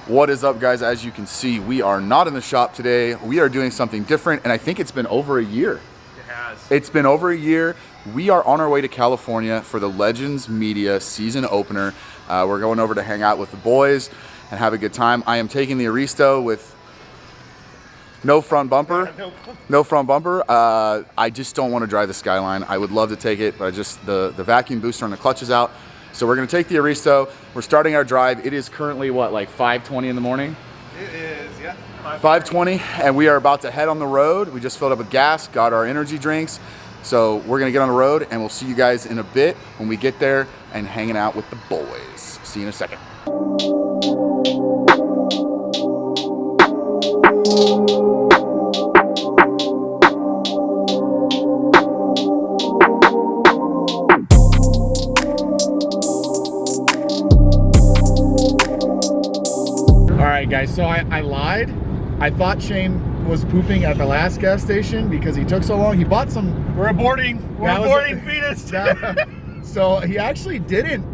What is up, guys? As you can see, we are not in the shop today. We are doing something different, and I think it's been over a year. It has. It's been over a year. We are on our way to California for the Legends Media season opener. We're going over to hang out with the boys and have a good time. I am taking the Aristo with no front bumper. No front bumper. I just don't want to drive the Skyline. I would love to take it, but I just the vacuum booster on the clutch is out. So we're going to take the Aristo. We're starting our drive. It is currently, what, like 5:20 in the morning? It is, yeah. 5:20, and we are about to head on the road. We just filled up with gas, got our energy drinks. So we're going to get on the road, and we'll see you guys in a bit when we get there and hanging out with the boys. See you in a second. Guys, so I lied. I thought Shane was pooping at the last gas station because he took so long. He bought some. We're aborting fetus. So he actually didn't.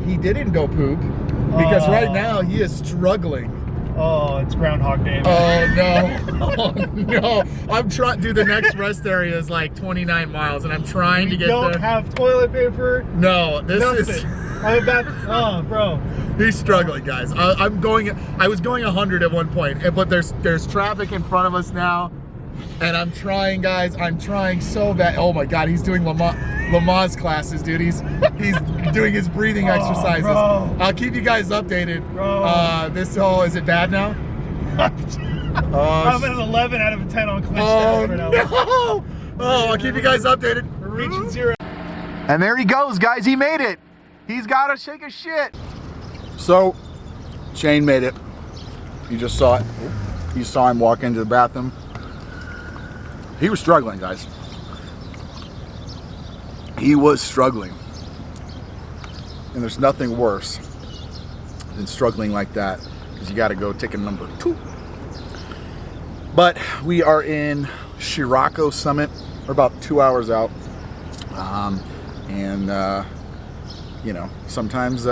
He didn't go poop because right now he is struggling. Oh, it's Groundhog Day. Oh no! Oh no! I'm trying. Dude, the next rest area is like 29 miles, and I'm trying to get there. Don't have toilet paper. No, this is. I'm about. Oh, bro. He's struggling, guys. I was going 100 at one point, but there's traffic in front of us now, and I'm trying, guys. I'm trying so bad. Oh my God, he's doing Lamaze classes, dude. He's doing his breathing exercises. Bro. I'll keep you guys updated. Bro. Is it bad now? I'm at an 11 out of 10 on clinch. Oh no! Oh, I'll keep you guys updated. We're reaching 0. And there he goes, guys. He made it. He's got to shake his shit. So, Shane made it. You just saw it. You saw him walk into the bathroom. He was struggling, guys. He was struggling. And there's nothing worse than struggling like that, because you got to go ticket number 2. But we are in Shirako Summit. We're about 2 hours out. You know, sometimes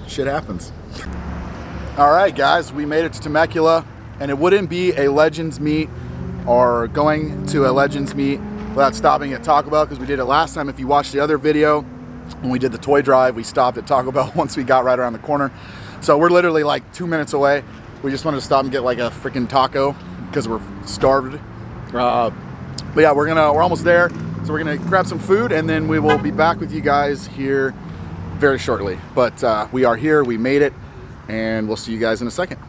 shit happens. All right, guys, we made it to Temecula, and it wouldn't be a Legends meet or going to a Legends meet without stopping at Taco Bell, because we did it last time. If you watched the other video, when we did the toy drive, we stopped at Taco Bell once we got right around the corner. So we're literally like 2 minutes away. We just wanted to stop and get like a freaking taco because we're starved. But yeah, we're almost there. So we're gonna grab some food, and then we will be back with you guys here very shortly. But we are here, we made it, and we'll see you guys in a second.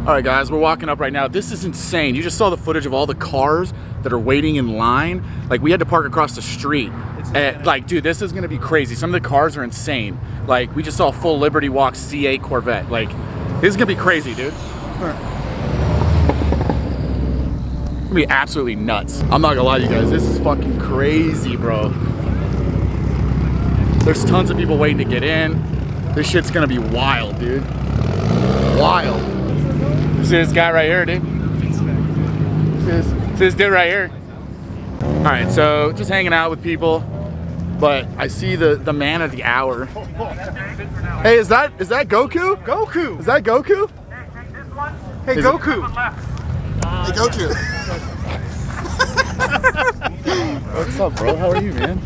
All right, guys, we're walking up right now. This is insane. You just saw the footage of all the cars that are waiting in line. Like, we had to park across the street. Like, dude, this is gonna be crazy. Some of the cars are insane. Like, we just saw a full Liberty Walk C8 Corvette. Like, this is gonna be crazy, dude. It's gonna be absolutely nuts. I'm not gonna lie to you guys, this is fucking crazy, bro. There's tons of people waiting to get in. This shit's gonna be wild, dude. Wild. See this guy right here, dude. See this dude right here. All right, so just hanging out with people, but I see the man of the hour. Hey, is that Goku? Goku. Is that Goku? Hey, Goku. Hey, Goku. What's up, bro? How are you, man?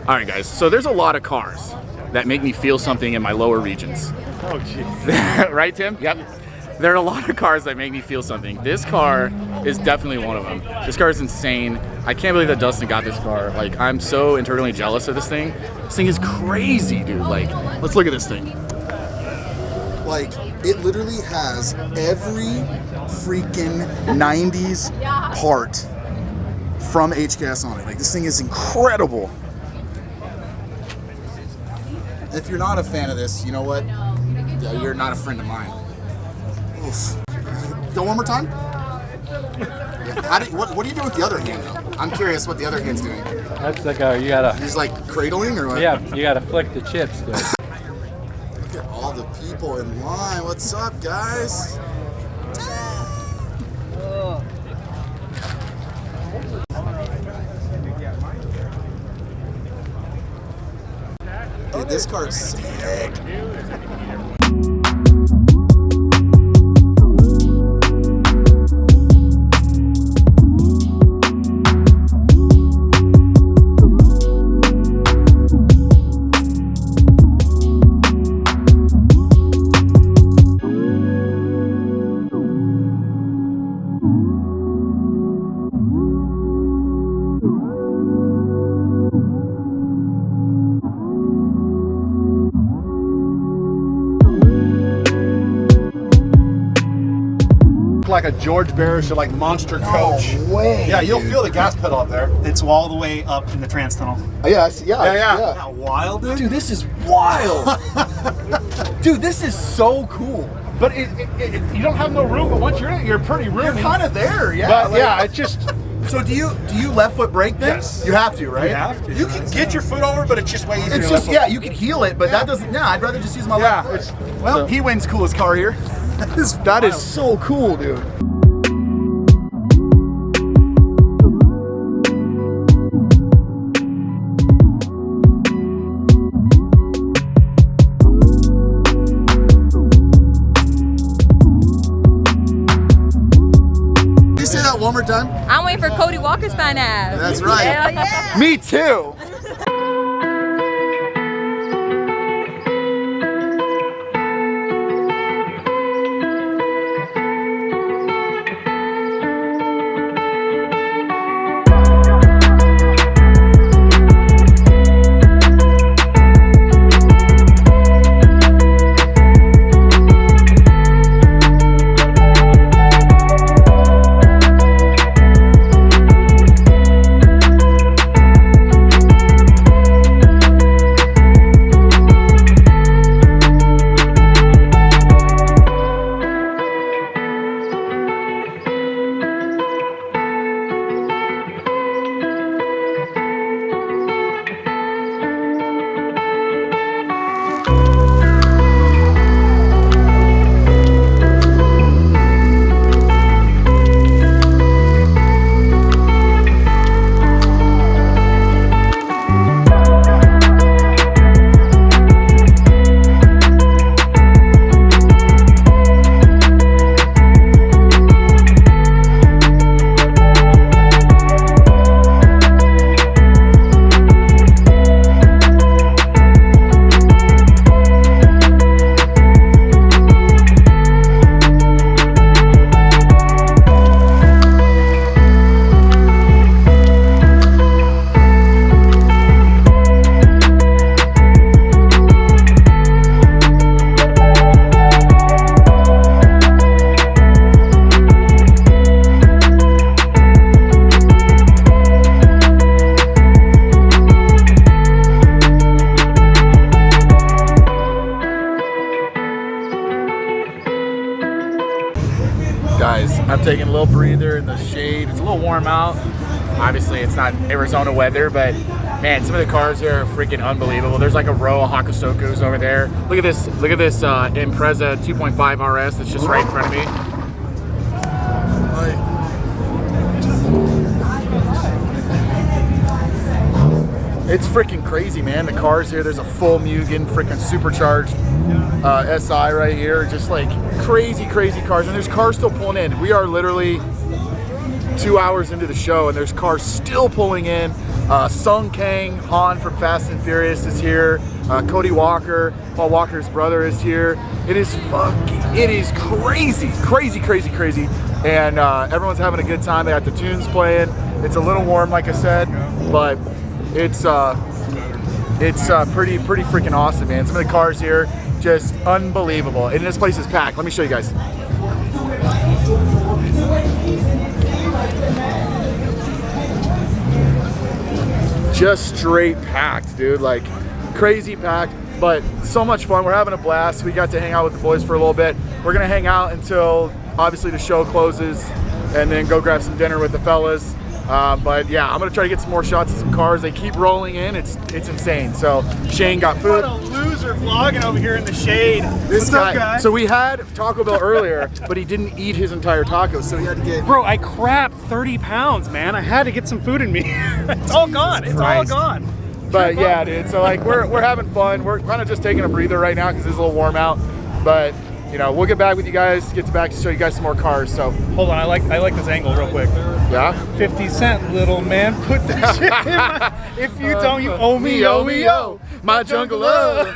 All right, guys, so there's a lot of cars that make me feel something in my lower regions. Oh, jeez. Right, Tim? Yep. There are a lot of cars that make me feel something. This car is definitely one of them. This car is insane. I can't believe that Dustin got this car. Like, I'm so internally jealous of this thing. This thing is crazy, dude. Like, let's look at this thing. Like, it literally has every freaking 90s part from HKS on it. Like, this thing is incredible. If you're not a fan of this, you know what? You're not a friend of mine. Oof. Go one more time. What do you do with the other hand, though? I'm curious what the other hand's doing. That's like you gotta. He's like cradling or what? Yeah, you gotta flick the chips, dude. Look at all the people in line. What's up, guys? Dude, this car's sick. Like a George Barris or like monster coach. No way. Yeah, you'll feel the gas pedal up there. It's all the way up in the trans tunnel. Yeah, I see, yeah. How wild, dude. Dude, this is wild. Dude, this is so cool. But you don't have no room. But once you're in it, you're pretty roomy. You're kind of there, yeah. But like, yeah, it's just. So do you left foot brake then? Yes. You have to, right? You have to. You can get your foot over, but it's just way easier. It's to just, left yeah, you can heel it, but that doesn't, I'd rather just use my left foot. Well, he wins coolest car here. That is so cool, dude. Say that one more time. I'm waiting for Cody Walker's fine ass. That's right. Hell yeah. Me too. Guys, I'm taking a little breather in the shade. It's a little warm out. Obviously, it's not Arizona weather, but man, some of the cars here are freaking unbelievable. There's like a row of Hakusokus over there. Look at this Impreza 2.5 RS that's just right in front of me. It's freaking crazy, man. The cars here, there's a full Mugen, freaking supercharged SI right here. Just like crazy, crazy cars. And there's cars still pulling in. We are literally 2 hours into the show and there's cars still pulling in. Sung Kang Han from Fast and Furious is here. Cody Walker, Paul Walker's brother, is here. It is crazy, crazy, crazy, crazy. And everyone's having a good time. They got the tunes playing. It's a little warm, like I said, but it's pretty freaking awesome, man. Some of the cars here, just unbelievable. And this place is packed. Let me show you guys. Just straight packed, dude. Like crazy packed, but so much fun. We're having a blast. We got to hang out with the boys for a little bit. We're gonna hang out until obviously the show closes, and then go grab some dinner with the fellas. But yeah, I'm gonna try to get some more shots of some cars. They keep rolling in. It's insane. So Shane got food. What a loser vlogging over here in the shade. This guy. So we had Taco Bell earlier, but he didn't eat his entire taco, so he had to get. Bro, I crapped 30 pounds, man. I had to get some food in me. It's all gone. It's all gone. But yeah, dude. So like we're having fun. We're kind of just taking a breather right now because it's a little warm out. But you know, we'll get back with you guys. Get back to show you guys some more cars. So hold on, I like this angle real quick. Yeah. 50 Cent, little man, put that shit in my, if you don't, you owe me, owe me, owe my jungle love.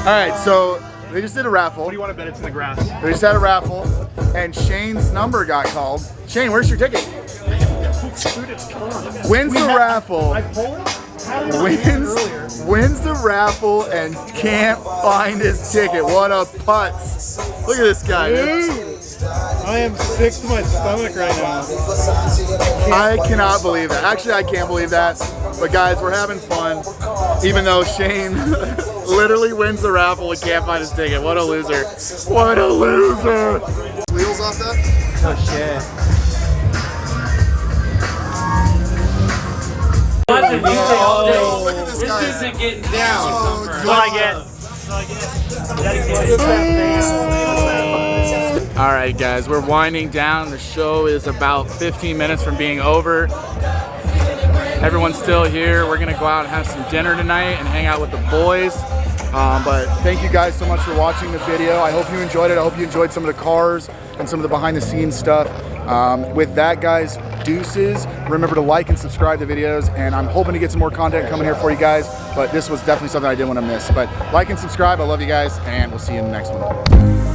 All right, so they just did a raffle. What do you want to bet it's in the grass? They just had a raffle, and Shane's number got called. Shane, where's your ticket? Wins the raffle. Wins the raffle and can't find his ticket. What a putz. Look at this guy, dude. I am sick to my stomach right now. I cannot believe that. Actually, I can't believe that. But guys, we're having fun. Even though Shane literally wins the raffle and can't find his ticket. What a loser. What a loser. Wheels off that? Oh shit. Oh, look at this guy. This isn't getting down. That's what I get. All right, guys, we're winding down. The show is about 15 minutes from being over. Everyone's still here. We're gonna go out and have some dinner tonight and hang out with the boys. But thank you guys so much for watching the video. I hope you enjoyed it. I hope you enjoyed some of the cars and some of the behind the scenes stuff. With that, guys, deuces. Remember to like and subscribe to videos, and I'm hoping to get some more content coming here for you guys, but this was definitely something I didn't want to miss. But like and subscribe. I love you guys, and we'll see you in the next one.